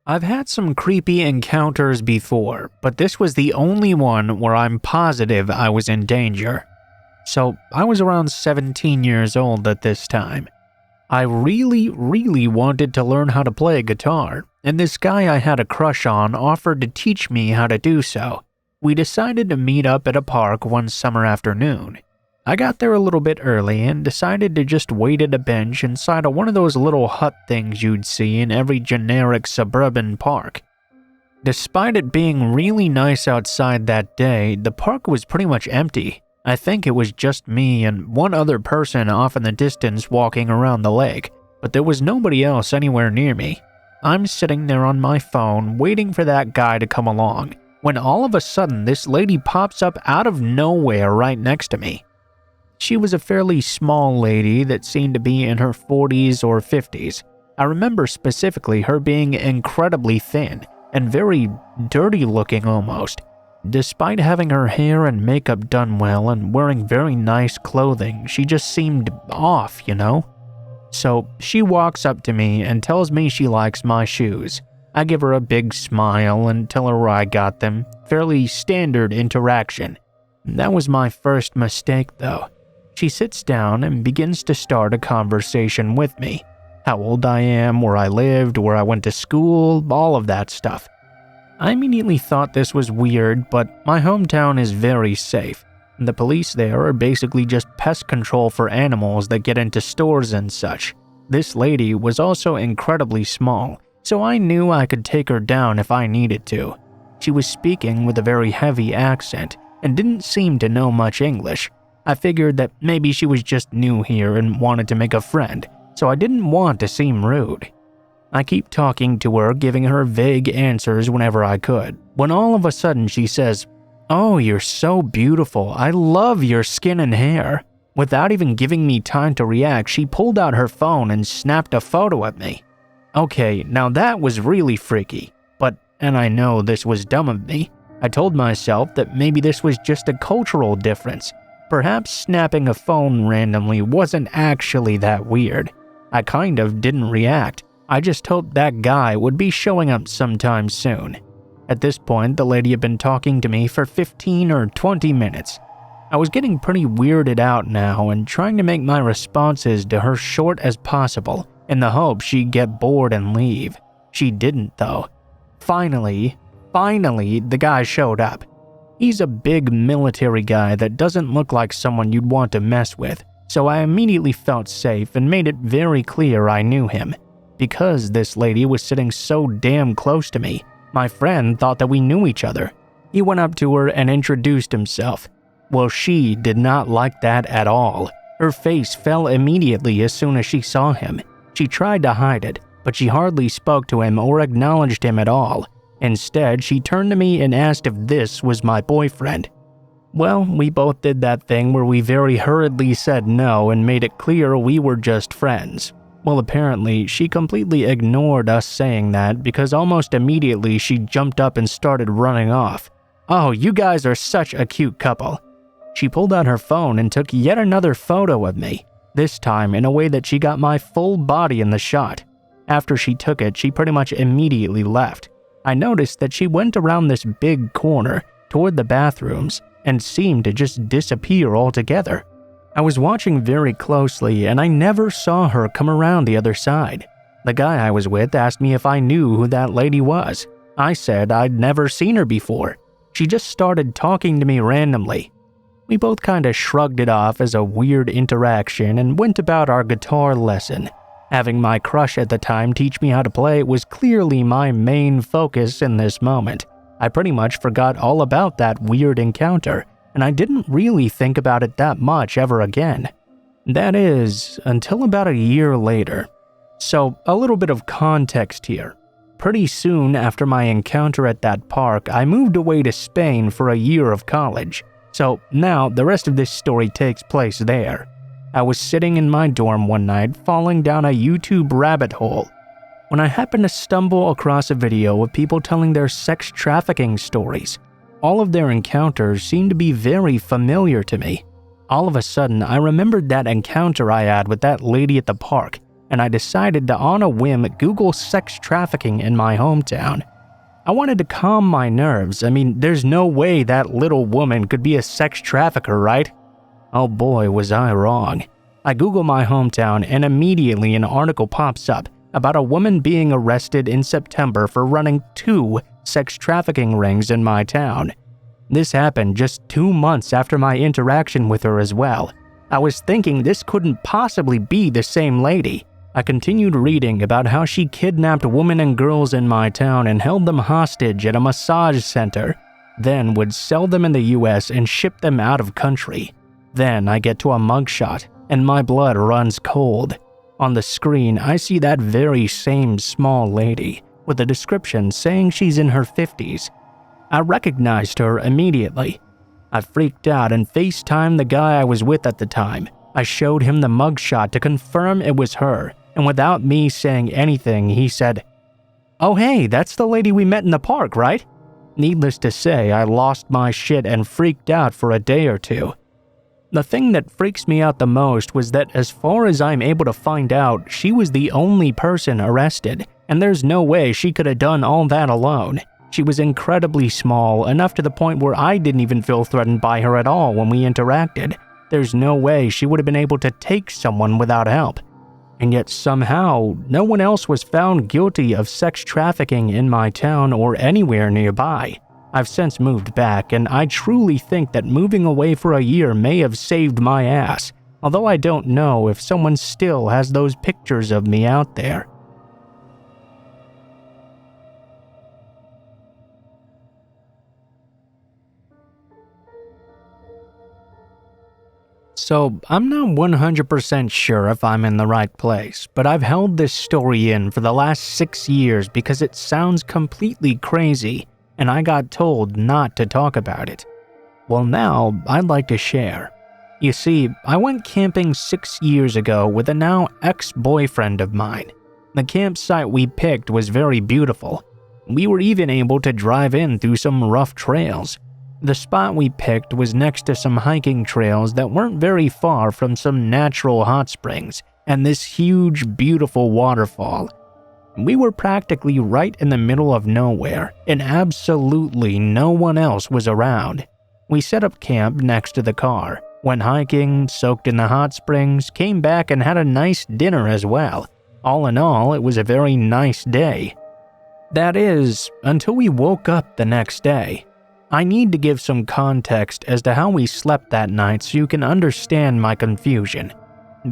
I've had some creepy encounters before, but this was the only one where I'm positive I was in danger. So, I was around 17 years old at this time. I really wanted to learn how to play guitar, and this guy I had a crush on offered to teach me how to do so. We decided to meet up at a park one summer afternoon. I got there a little bit early and decided to just wait at a bench inside of one of those little hut things you'd see in every generic suburban park. Despite it being really nice outside that day, the park was pretty much empty. I think it was just me and one other person off in the distance walking around the lake, but there was nobody else anywhere near me. I'm sitting there on my phone waiting for that guy to come along, when all of a sudden this lady pops up out of nowhere right next to me. She was a fairly small lady that seemed to be in her 40s or 50s. I remember specifically her being incredibly thin and very dirty looking almost. Despite having her hair and makeup done well and wearing very nice clothing, she just seemed off, you know? So she walks up to me and tells me she likes my shoes. I give her a big smile and tell her where I got them. Fairly standard interaction. That was my first mistake though. She sits down and begins to start a conversation with me. How old I am, where I lived, where I went to school, all of that stuff. I immediately thought this was weird, but my hometown is very safe. The police there are basically just pest control for animals that get into stores and such. This lady was also incredibly small, so I knew I could take her down if I needed to. She was speaking with a very heavy accent and didn't seem to know much English. I figured that maybe she was just new here and wanted to make a friend, so I didn't want to seem rude. I keep talking to her, giving her vague answers whenever I could, when all of a sudden she says, "Oh, you're so beautiful. I love your skin and hair." Without even giving me time to react, she pulled out her phone and snapped a photo of me. Okay, now that was really freaky, and I know this was dumb of me. I told myself that maybe this was just a cultural difference. Perhaps snapping a phone randomly wasn't actually that weird. I kind of didn't react. I just hoped that guy would be showing up sometime soon. At this point, the lady had been talking to me for 15 or 20 minutes. I was getting pretty weirded out now and trying to make my responses to her short as possible in the hope she'd get bored and leave. She didn't though. Finally, the guy showed up. He's a big military guy that doesn't look like someone you'd want to mess with, so I immediately felt safe and made it very clear I knew him. Because this lady was sitting so damn close to me, my friend thought that we knew each other. He went up to her and introduced himself. Well, she did not like that at all. Her face fell immediately as soon as she saw him. She tried to hide it, but she hardly spoke to him or acknowledged him at all. Instead, she turned to me and asked if this was my boyfriend. Well, we both did that thing where we very hurriedly said no and made it clear we were just friends. Well, apparently, she completely ignored us saying that because almost immediately she jumped up and started running off. "Oh, you guys are such a cute couple." She pulled out her phone and took yet another photo of me, this time in a way that she got my full body in the shot. After she took it, she pretty much immediately left. I noticed that she went around this big corner toward the bathrooms and seemed to just disappear altogether. I was watching very closely and I never saw her come around the other side. The guy I was with asked me if I knew who that lady was. I said I'd never seen her before. She just started talking to me randomly. We both kinda shrugged it off as a weird interaction and went about our guitar lesson. Having my crush at the time teach me how to play was clearly my main focus in this moment. I pretty much forgot all about that weird encounter, and I didn't really think about it that much ever again. That is, until about a year later. So, a little bit of context here. Pretty soon after my encounter at that park, I moved away to Spain for a year of college. So now the rest of this story takes place there. I was sitting in my dorm one night falling down a YouTube rabbit hole when I happened to stumble across a video of people telling their sex trafficking stories. All of their encounters seemed to be very familiar to me. All of a sudden, I remembered that encounter I had with that lady at the park, and I decided to on a whim Google sex trafficking in my hometown. I wanted to calm my nerves. I mean, there's no way that little woman could be a sex trafficker, right? Oh boy, was I wrong. I Google my hometown and immediately an article pops up about a woman being arrested in September for running 2 sex trafficking rings in my town. This happened just 2 months after my interaction with her as well. I was thinking this couldn't possibly be the same lady. I continued reading about how she kidnapped women and girls in my town and held them hostage at a massage center, then would sell them in the US and ship them out of country. Then I get to a mugshot, and my blood runs cold. On the screen, I see that very same small lady, with a description saying she's in her 50s. I recognized her immediately. I freaked out and FaceTimed the guy I was with at the time. I showed him the mugshot to confirm it was her, and without me saying anything, he said, "Oh hey, that's the lady we met in the park, right?" Needless to say, I lost my shit and freaked out for a day or two. The thing that freaks me out the most was that as far as I'm able to find out, she was the only person arrested, and there's no way she could have done all that alone. She was incredibly small, enough to the point where I didn't even feel threatened by her at all when we interacted. There's no way she would have been able to take someone without help. And yet somehow, no one else was found guilty of sex trafficking in my town or anywhere nearby. I've since moved back, and I truly think that moving away for a year may have saved my ass, although I don't know if someone still has those pictures of me out there. So, I'm not 100% sure if I'm in the right place, but I've held this story in for the last 6 years because it sounds completely crazy, and I got told not to talk about it. Well, now, I'd like to share. You see, I went camping 6 years ago with a now ex-boyfriend of mine. The campsite we picked was very beautiful. We were even able to drive in through some rough trails. The spot we picked was next to some hiking trails that weren't very far from some natural hot springs and this huge, beautiful waterfall. We were practically right in the middle of nowhere, and absolutely no one else was around. We set up camp next to the car, went hiking, soaked in the hot springs, came back and had a nice dinner as well. All in all, it was a very nice day. That is, until we woke up the next day. I need to give some context as to how we slept that night so you can understand my confusion.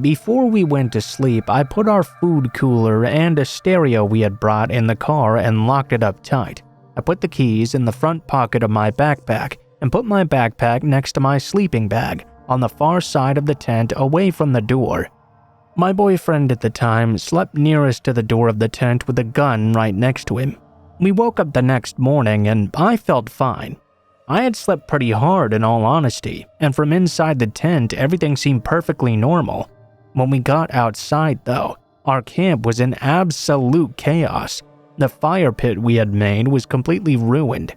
Before we went to sleep, I put our food cooler and a stereo we had brought in the car and locked it up tight. I put the keys in the front pocket of my backpack and put my backpack next to my sleeping bag on the far side of the tent away from the door. My boyfriend at the time slept nearest to the door of the tent with a gun right next to him. We woke up the next morning and I felt fine. I had slept pretty hard in all honesty, and from inside the tent everything seemed perfectly normal. When we got outside though, our camp was in absolute chaos. The fire pit we had made was completely ruined.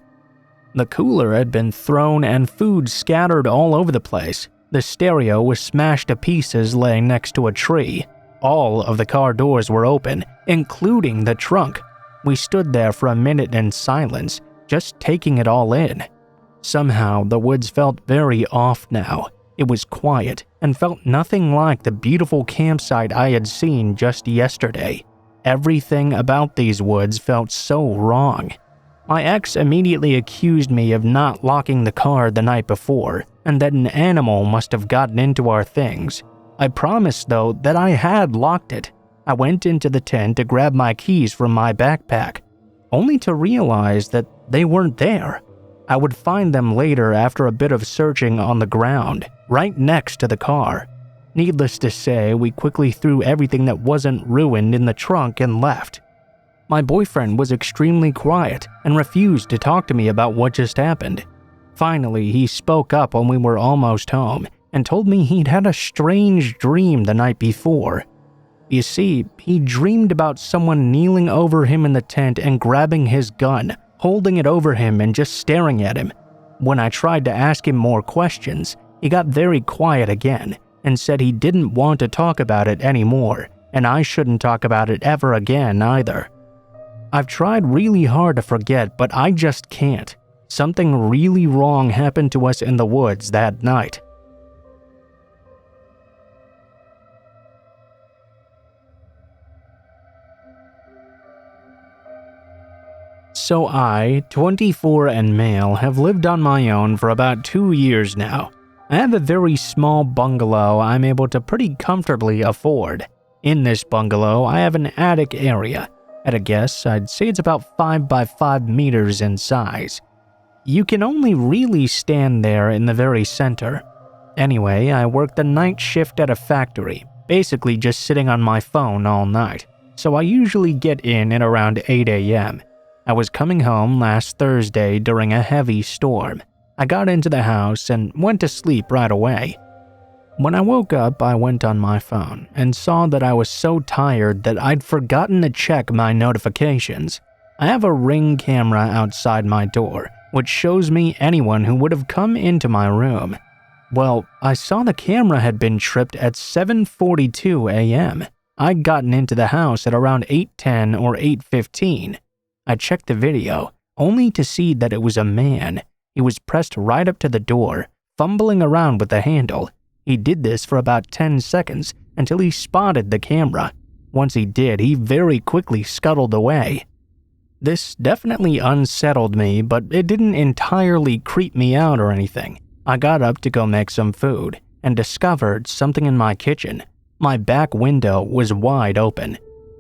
The cooler had been thrown and food scattered all over the place. The stereo was smashed to pieces laying next to a tree. All of the car doors were open, including the trunk. We stood there for a minute in silence, just taking it all in. Somehow, the woods felt very off now. It was quiet and felt nothing like the beautiful campsite I had seen just yesterday. Everything about these woods felt so wrong. My ex immediately accused me of not locking the car the night before, and that an animal must have gotten into our things. I promised, though, that I had locked it. I went into the tent to grab my keys from my backpack, only to realize that they weren't there. I would find them later after a bit of searching on the ground, right next to the car. Needless to say, we quickly threw everything that wasn't ruined in the trunk and left. My boyfriend was extremely quiet and refused to talk to me about what just happened. Finally, he spoke up when we were almost home and told me he'd had a strange dream the night before. You see, he dreamed about someone kneeling over him in the tent and grabbing his gun, holding it over him and just staring at him. When I tried to ask him more questions, he got very quiet again and said he didn't want to talk about it anymore and I shouldn't talk about it ever again either. I've tried really hard to forget, but I just can't. Something really wrong happened to us in the woods that night. So I, 24 and male, have lived on my own for about 2 years now. I have a very small bungalow I'm able to pretty comfortably afford. In this bungalow, I have an attic area. At a guess, I'd say it's about 5 by 5 meters in size. You can only really stand there in the very center. Anyway, I work the night shift at a factory, basically just sitting on my phone all night, so I usually get in at around 8 a.m. I was coming home last Thursday during a heavy storm. I got into the house and went to sleep right away. When I woke up, I went on my phone and saw that I was so tired that I'd forgotten to check my notifications. I have a Ring camera outside my door, which shows me anyone who would have come into my room. Well, I saw the camera had been tripped at 7:42 a.m. I'd gotten into the house at around 8:10 or 8:15. I checked the video, only to see that it was a man. He was pressed right up to the door, fumbling around with the handle. He did this for about 10 seconds until he spotted the camera. Once he did, he very quickly scuttled away. This definitely unsettled me, but it didn't entirely creep me out or anything. I got up to go make some food and discovered something in my kitchen. My back window was wide open.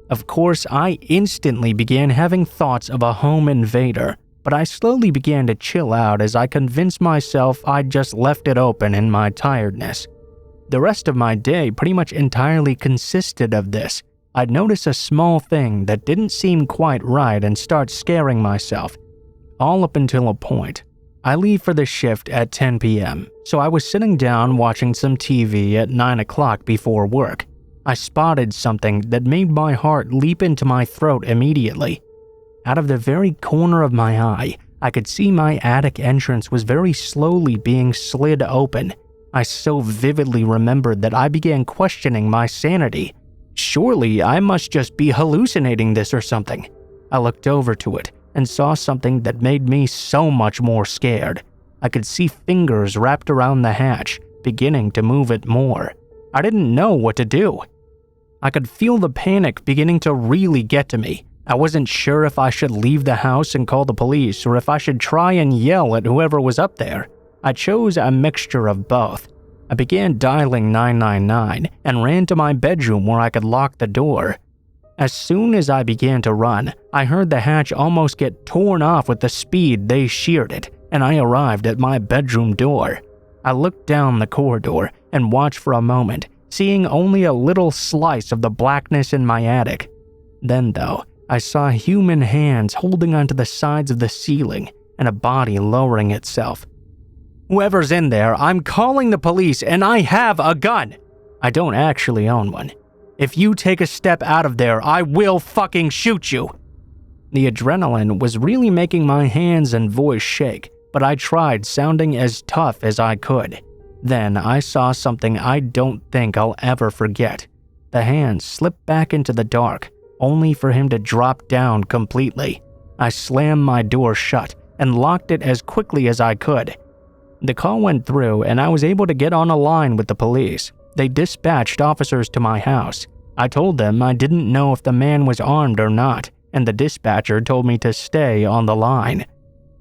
Of course, I instantly began having thoughts of a home invader, but I slowly began to chill out as I convinced myself I'd just left it open in my tiredness. The rest of my day pretty much entirely consisted of this. I'd notice a small thing that didn't seem quite right and start scaring myself, all up until a point. I leave for the shift at 10 p.m., so I was sitting down watching some TV at 9 o'clock before work. I spotted something that made my heart leap into my throat immediately. Out of the very corner of my eye, I could see my attic entrance was very slowly being slid open. I so vividly remembered that I began questioning my sanity. Surely I must just be hallucinating this or something. I looked over to it and saw something that made me so much more scared. I could see fingers wrapped around the hatch, beginning to move it more. I didn't know what to do. I could feel the panic beginning to really get to me. I wasn't sure if I should leave the house and call the police or if I should try and yell at whoever was up there. I chose a mixture of both. I began dialing 999 and ran to my bedroom where I could lock the door. As soon as I began to run, I heard the hatch almost get torn off with the speed they sheared it, and I arrived at my bedroom door. I looked down the corridor and watched for a moment, seeing only a little slice of the blackness in my attic. Then, though, I saw human hands holding onto the sides of the ceiling and a body lowering itself. "Whoever's in there, I'm calling the police and I have a gun! I don't actually own one. If you take a step out of there, I will fucking shoot you!" The adrenaline was really making my hands and voice shake, but I tried sounding as tough as I could. Then I saw something I don't think I'll ever forget. The hand slipped back into the dark, only for him to drop down completely. I slammed my door shut and locked it as quickly as I could. The call went through and I was able to get on a line with the police. They dispatched officers to my house. I told them I didn't know if the man was armed or not, and the dispatcher told me to stay on the line.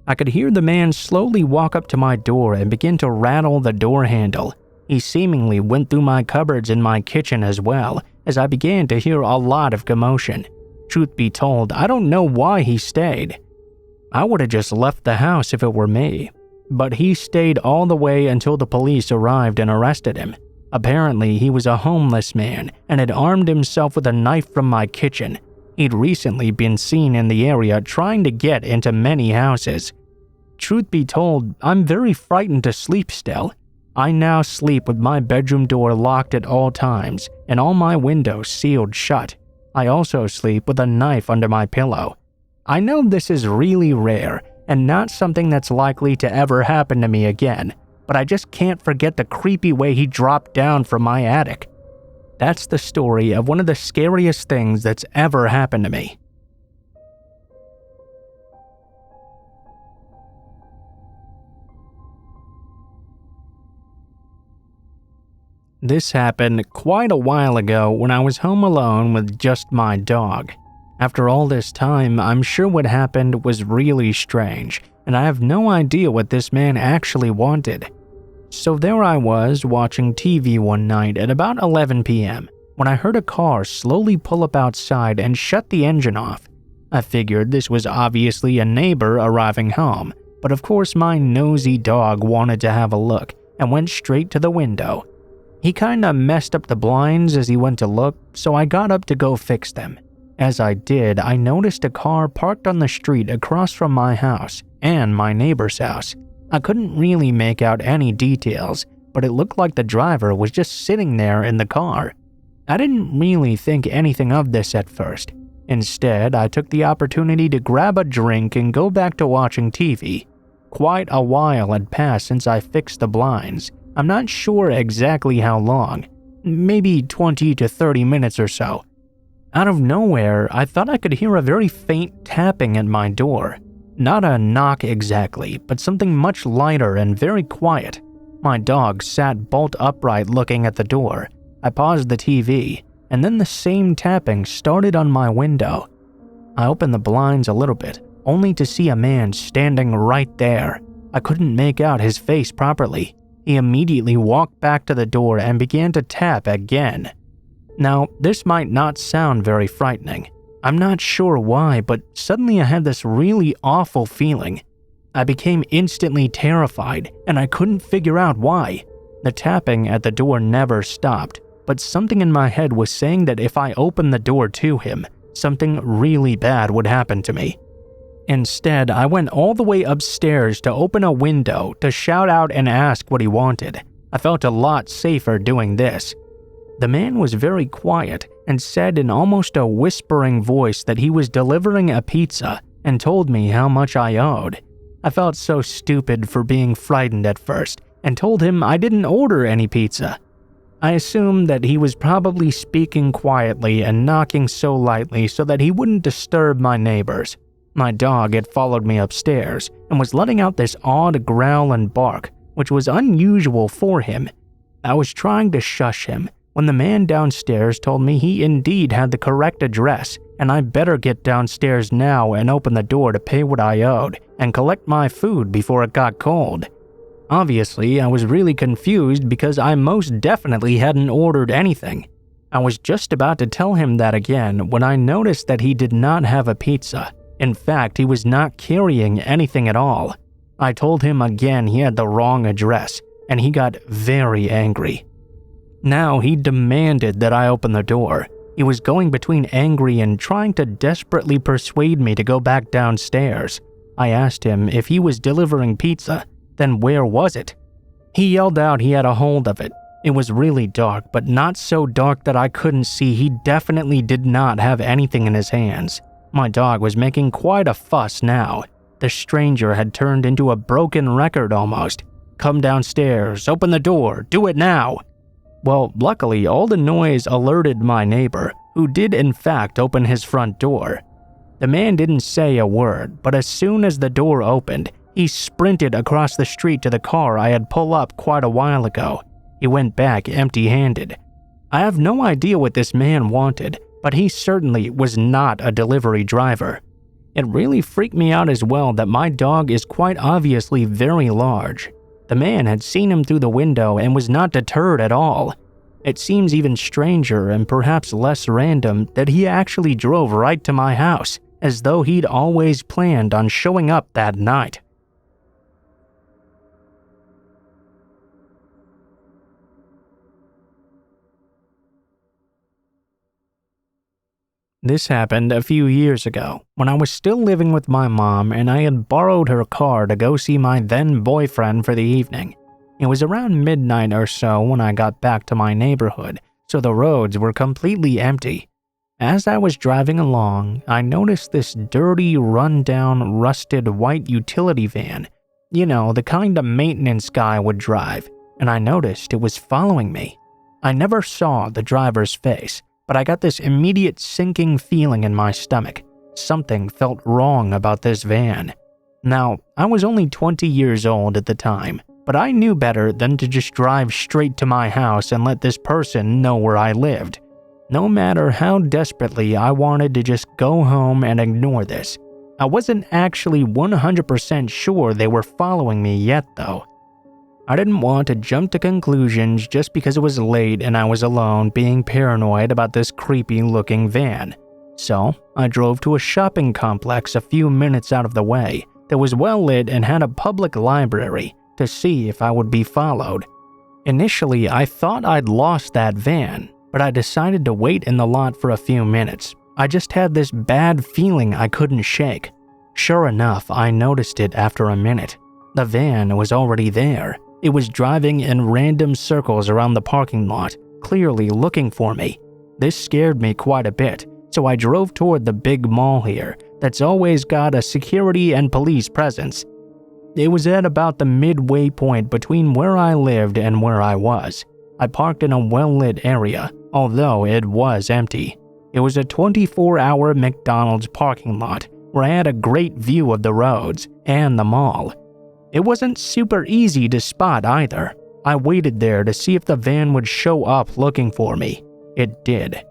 I could hear the man slowly walk up to my door and begin to rattle the door handle. He seemingly went through my cupboards in my kitchen as well, as I began to hear a lot of commotion. Truth be told, I don't know why he stayed. I would have just left the house if it were me. But he stayed all the way until the police arrived and arrested him. Apparently, he was a homeless man and had armed himself with a knife from my kitchen. He'd recently been seen in the area trying to get into many houses. Truth be told, I'm very frightened to sleep still. I now sleep with my bedroom door locked at all times and all my windows sealed shut. I also sleep with a knife under my pillow. I know this is really rare and not something that's likely to ever happen to me again, but I just can't forget the creepy way he dropped down from my attic. That's the story of one of the scariest things that's ever happened to me. This happened quite a while ago when I was home alone with just my dog. After all this time, I'm sure what happened was really strange, and I have no idea what this man actually wanted. So there I was watching TV one night at about 11 p.m. when I heard a car slowly pull up outside and shut the engine off. I figured this was obviously a neighbor arriving home, but of course my nosy dog wanted to have a look and went straight to the window. He kinda messed up the blinds as he went to look, so I got up to go fix them. As I did, I noticed a car parked on the street across from my house and my neighbor's house. I couldn't really make out any details, but it looked like the driver was just sitting there in the car. I didn't really think anything of this at first. Instead, I took the opportunity to grab a drink and go back to watching TV. Quite a while had passed since I fixed the blinds. I'm not sure exactly how long, maybe 20 to 30 minutes or so. Out of nowhere, I thought I could hear a very faint tapping at my door. Not a knock exactly, but something much lighter and very quiet. My dog sat bolt upright looking at the door. I paused the TV, and then the same tapping started on my window. I opened the blinds a little bit, only to see a man standing right there. I couldn't make out his face properly. He immediately walked back to the door and began to tap again. Now, this might not sound very frightening. I'm not sure why, but suddenly I had this really awful feeling. I became instantly terrified, and I couldn't figure out why. The tapping at the door never stopped, but something in my head was saying that if I opened the door to him, something really bad would happen to me. Instead, I went all the way upstairs to open a window to shout out and ask what he wanted. I felt a lot safer doing this. The man was very quiet and said in almost a whispering voice that he was delivering a pizza and told me how much I owed. I felt so stupid for being frightened at first and told him I didn't order any pizza. I assumed that he was probably speaking quietly and knocking so lightly so that he wouldn't disturb my neighbors. My dog had followed me upstairs and was letting out this odd growl and bark, which was unusual for him. I was trying to shush him when the man downstairs told me he indeed had the correct address and I better get downstairs now and open the door to pay what I owed and collect my food before it got cold. Obviously, I was really confused because I most definitely hadn't ordered anything. I was just about to tell him that again when I noticed that he did not have a pizza. In fact, he was not carrying anything at all. I told him again he had the wrong address, and he got very angry. Now he demanded that I open the door. He was going between angry and trying to desperately persuade me to go back downstairs. I asked him if he was delivering pizza, then where was it? He yelled out he had a hold of it. It was really dark, but not so dark that I couldn't see. He definitely did not have anything in his hands. My dog was making quite a fuss now. The stranger had turned into a broken record almost. Come downstairs, open the door, do it now. Well, luckily, all the noise alerted my neighbor, who did in fact open his front door. The man didn't say a word, but as soon as the door opened, he sprinted across the street to the car I had pulled up quite a while ago. He went back empty-handed. I have no idea what this man wanted, but he certainly was not a delivery driver. It really freaked me out as well that my dog is quite obviously very large. The man had seen him through the window and was not deterred at all. It seems even stranger and perhaps less random that he actually drove right to my house, as though he'd always planned on showing up that night. This happened a few years ago, when I was still living with my mom and I had borrowed her car to go see my then boyfriend for the evening. It was around midnight or so when I got back to my neighborhood, so the roads were completely empty. As I was driving along, I noticed this dirty, run-down, rusted white utility van. You know, the kind a maintenance guy would drive, and I noticed it was following me. I never saw the driver's face, but I got this immediate sinking feeling in my stomach. Something felt wrong about this van. Now, I was only 20 years old at the time, but I knew better than to just drive straight to my house and let this person know where I lived. No matter how desperately I wanted to just go home and ignore this. I wasn't actually 100% sure they were following me yet though. I didn't want to jump to conclusions just because it was late and I was alone being paranoid about this creepy looking van. So, I drove to a shopping complex a few minutes out of the way that was well lit and had a public library to see if I would be followed. Initially, I thought I'd lost that van, but I decided to wait in the lot for a few minutes. I just had this bad feeling I couldn't shake. Sure enough, I noticed it after a minute. The van was already there. It was driving in random circles around the parking lot, clearly looking for me. This scared me quite a bit, so I drove toward the big mall here that's always got a security and police presence. It was at about the midway point between where I lived and where I was. I parked in a well-lit area, although it was empty. It was a 24-hour McDonald's parking lot where I had a great view of the roads and the mall. It wasn't super easy to spot either. I waited there to see if the van would show up looking for me. It did.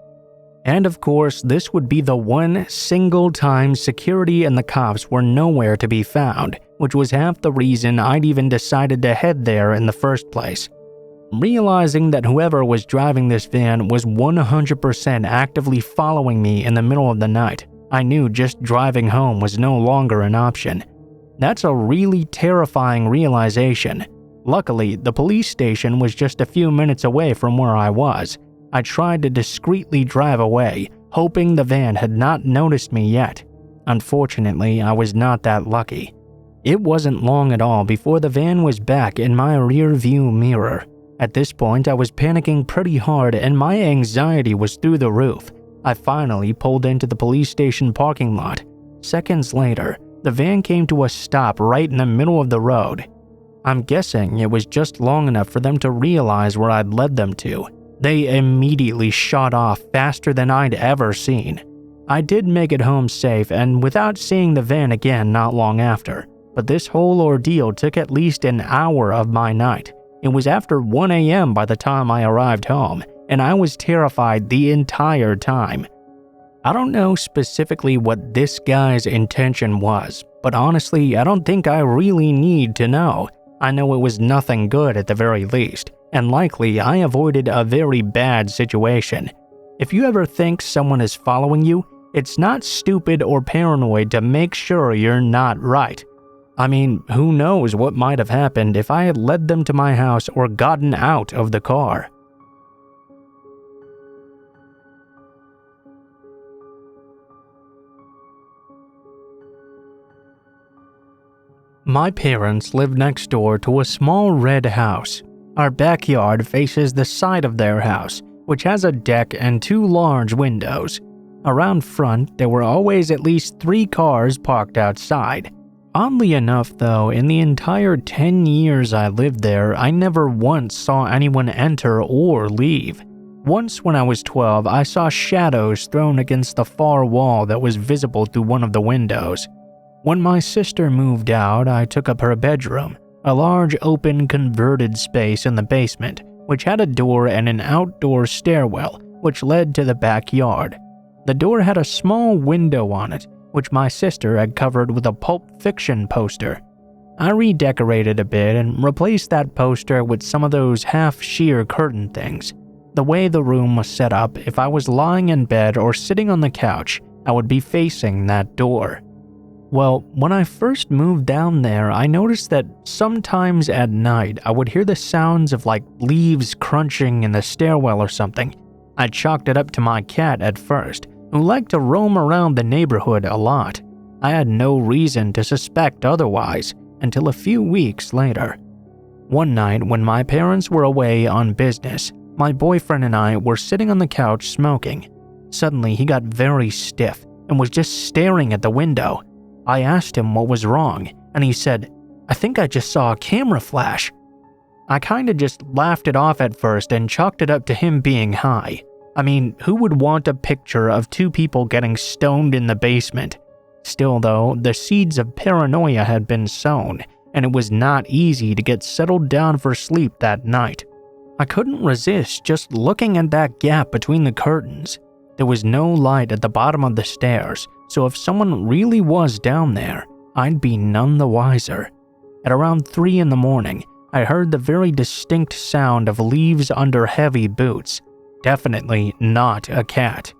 And of course, this would be the one single time security and the cops were nowhere to be found, which was half the reason I'd even decided to head there in the first place. Realizing that whoever was driving this van was 100% actively following me in the middle of the night, I knew just driving home was no longer an option. That's a really terrifying realization. Luckily, the police station was just a few minutes away from where I was. I tried to discreetly drive away, hoping the van had not noticed me yet. Unfortunately, I was not that lucky. It wasn't long at all before the van was back in my rear view mirror. At this point, I was panicking pretty hard and my anxiety was through the roof. I finally pulled into the police station parking lot. Seconds later, the van came to a stop right in the middle of the road. I'm guessing it was just long enough for them to realize where I'd led them to. They immediately shot off faster than I'd ever seen. I did make it home safe and without seeing the van again not long after, but this whole ordeal took at least an hour of my night. It was after 1 a.m. by the time I arrived home, and I was terrified the entire time. I don't know specifically what this guy's intention was, but honestly, I don't think I really need to know. I know it was nothing good at the very least, and likely I avoided a very bad situation. If you ever think someone is following you, it's not stupid or paranoid to make sure you're not right. I mean, who knows what might have happened if I had led them to my house or gotten out of the car. My parents live next door to a small red house. Our backyard faces the side of their house, which has a deck and 2 large windows. Around front, there were always at least 3 cars parked outside. Oddly enough though, in the entire 10 years I lived there, I never once saw anyone enter or leave. Once when I was 12, I saw shadows thrown against the far wall that was visible through one of the windows. When my sister moved out, I took up her bedroom, a large open converted space in the basement, which had a door and an outdoor stairwell, which led to the backyard. The door had a small window on it, which my sister had covered with a Pulp Fiction poster. I redecorated a bit and replaced that poster with some of those half-sheer curtain things. The way the room was set up, if I was lying in bed or sitting on the couch, I would be facing that door. Well, when I first moved down there, I noticed that sometimes at night I would hear the sounds of like leaves crunching in the stairwell or something. I chalked it up to my cat at first, who liked to roam around the neighborhood a lot. I had no reason to suspect otherwise until a few weeks later. One night when my parents were away on business, my boyfriend and I were sitting on the couch smoking. Suddenly he got very stiff and was just staring at the window. I asked him what was wrong, and he said, "I think I just saw a camera flash." I kinda just laughed it off at first and chalked it up to him being high. I mean, who would want a picture of two people getting stoned in the basement? Still though, the seeds of paranoia had been sown, and it was not easy to get settled down for sleep that night. I couldn't resist just looking at that gap between the curtains. There was no light at the bottom of the stairs, so if someone really was down there, I'd be none the wiser. At around 3 in the morning, I heard the very distinct sound of leaves under heavy boots. Definitely not a cat.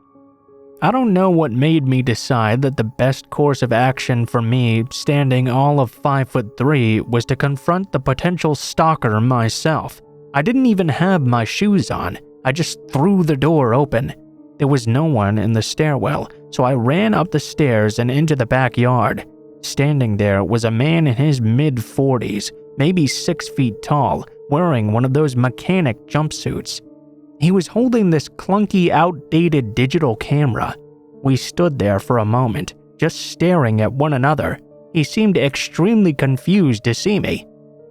I don't know what made me decide that the best course of action for me, standing all of 5'3", was to confront the potential stalker myself. I didn't even have my shoes on. I just threw the door open. There was no one in the stairwell, so I ran up the stairs and into the backyard. Standing there was a man in his mid-40s, maybe 6 feet tall, wearing one of those mechanic jumpsuits. He was holding this clunky, outdated digital camera. We stood there for a moment, just staring at one another. He seemed extremely confused to see me.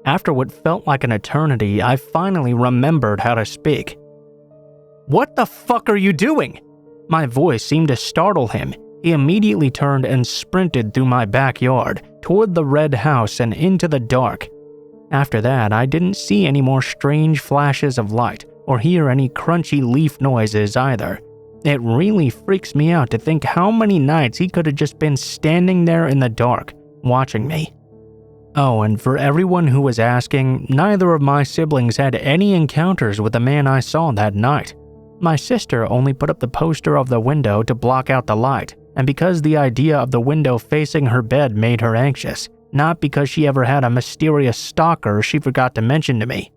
After what felt like an eternity, I finally remembered how to speak. "What the fuck are you doing?" My voice seemed to startle him. He immediately turned and sprinted through my backyard, toward the red house and into the dark. After that, I didn't see any more strange flashes of light or hear any crunchy leaf noises either. It really freaks me out to think how many nights he could have just been standing there in the dark, watching me. Oh, and for everyone who was asking, neither of my siblings had any encounters with the man I saw that night. My sister only put up the poster of the window to block out the light, and because the idea of the window facing her bed made her anxious, not because she ever had a mysterious stalker she forgot to mention to me.